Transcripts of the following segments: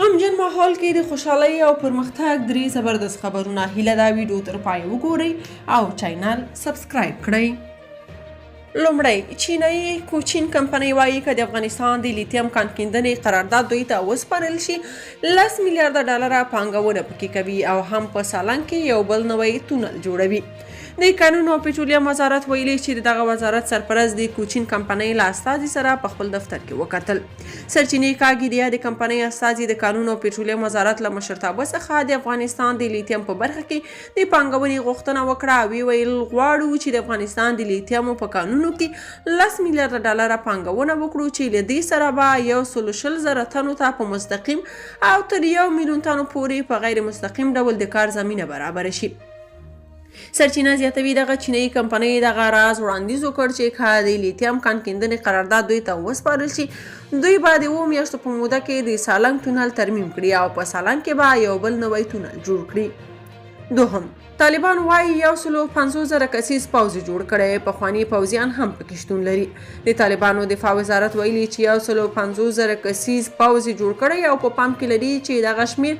غمجن ماحول کې د خوشحالۍ او پرمختګ درې زبردست خبرونه. هیله دا ویډیو تر پای وګورئ او چینل سبسکرایب کړئ. لومړی، چینایي کوچین کمپنۍ وایي که د افغانستان د لیتیم کان کیندنې قرارداد دوی ته وسپارل شي 10 میلیارده ډالره پانګونه پکې کوي او هم په سالنګ کې یو بل نوی تونل جوړوي. د کانونو او پټرولیم وزارت ویلي چې دغه وزارت سرپرست د کوچین کمپنۍ له استازي سره په خپل دفتر کې وکتل. سرچینې کاږي د یادې کمپنۍ استازي د کانونو او پټرولیم وزارت له مشرتابه څخه د افغانستان د لیتیم په برخه کې د پانګونې غوښتنه وکړه او ویل غواړو چې د افغانستان د لیتیم په کانونو کې 10 میلیارده ډالره پانګونه وکړو چې له دې سره به 120,000 تنو ته په مستقیم او تر 1 میلیون تنو پورې په غیر مستقیم ډول د کار زمینه برابر شي. سرچینه زیاتوي دغه چینایي کمپنۍ دغه راز وړاندیز وکړ چې که د لیتیم کان کیندنې قرارداد دوی ته وسپارل شي دوی به د 7 میاشتو په موده کې د سالنګ تونل ترمیم کړي او په سالنګ کې به یو بل نوی تونل جوړ کړي. دوهم، طالبان وایي 150,000 کسیز پوځ جوړ کړی. پخواني پوځیان هم پکې شتون لري. د طالبانو دفاع وزارت ویلي چې 150,000 کسیز پوځ جوړ کړی او په پام کې لري چې دغه شمیر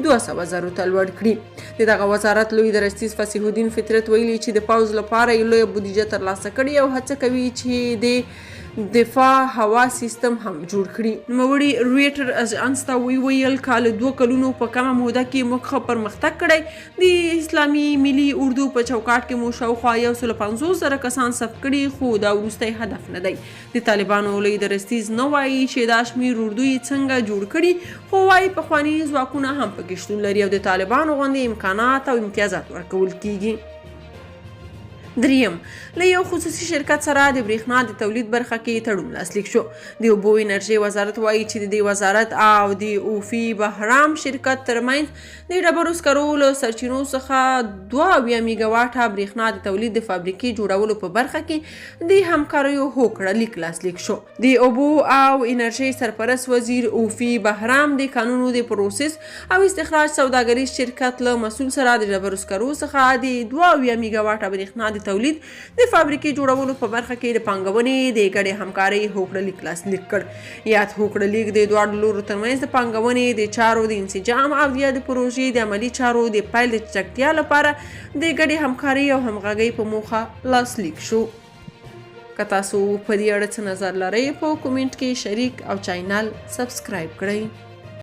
200,000 ته لوړ کړي. د دغه وزارت لوی درستیز فصیح الدین فطرت ویلي چې د پوځ لپاره یو لویه بودیجه ترلاسه کړي او هڅه کوي چې د دفاع هوا سیستم هم جوړ کړي. نوموړي رویټر اژانس ته ویل که له 2 کلونو په کمه موده کې موږ ښه پرمختګ کړی. د اسلامي ملي اردو په چوکاټ کې مو شاوخوا 150,000 کسان صف کړي خو دا وروستی هدف نه دی. د طالبانو لوی درستیز نه وایي چې دا شمیر اردو یې څنګه جوړ کړي خو وایي پخواني ځواکونه هم پکې شتون لري او د طالبانو غوندې امکانات او امتیازات ورکول کیږي. دریم، له یو خصوصي شرکت سره د برېښنا د تولید برخه کې تړون لاسلیک شو. د اوبو انرژۍ وزارت وایي چې د دې وزارت او د اوفي بهرام شرکت ترمنځ د ډبرو سکرو له سرچینو څخه 2 میګاواټه برېښنا د تولید د فابریکې جوړولو په برخه کې د همکاریو هوکړه لیک لاسلیک شو. د اوبو او انرژۍ سرپرست وزیر اوفي بهرام د کانونو د پروسس او استخراج سوداګریز شرکت له مسؤل سره د ډبرو سکرو څخه د 2 میګاواټه برېښنا د تولید د فابریکې جوړولو په برخه کې د پانګونې د ګډې همکارۍ هوکړه لیک لاسلیک کړ. یاد هوکړه لیک د دواړو لورو ترمنځ د پانګونې د چارو د انسجام او د پروژې د عملي چارو د پیل د چټکتیا لپاره د ګډې همکارۍ او همغږۍ په موخه لاسلیک شو. که تاسو په دې اړه څه نظر لرئ په کومنټ کې شریک او چینل سبسکرایب کړئ.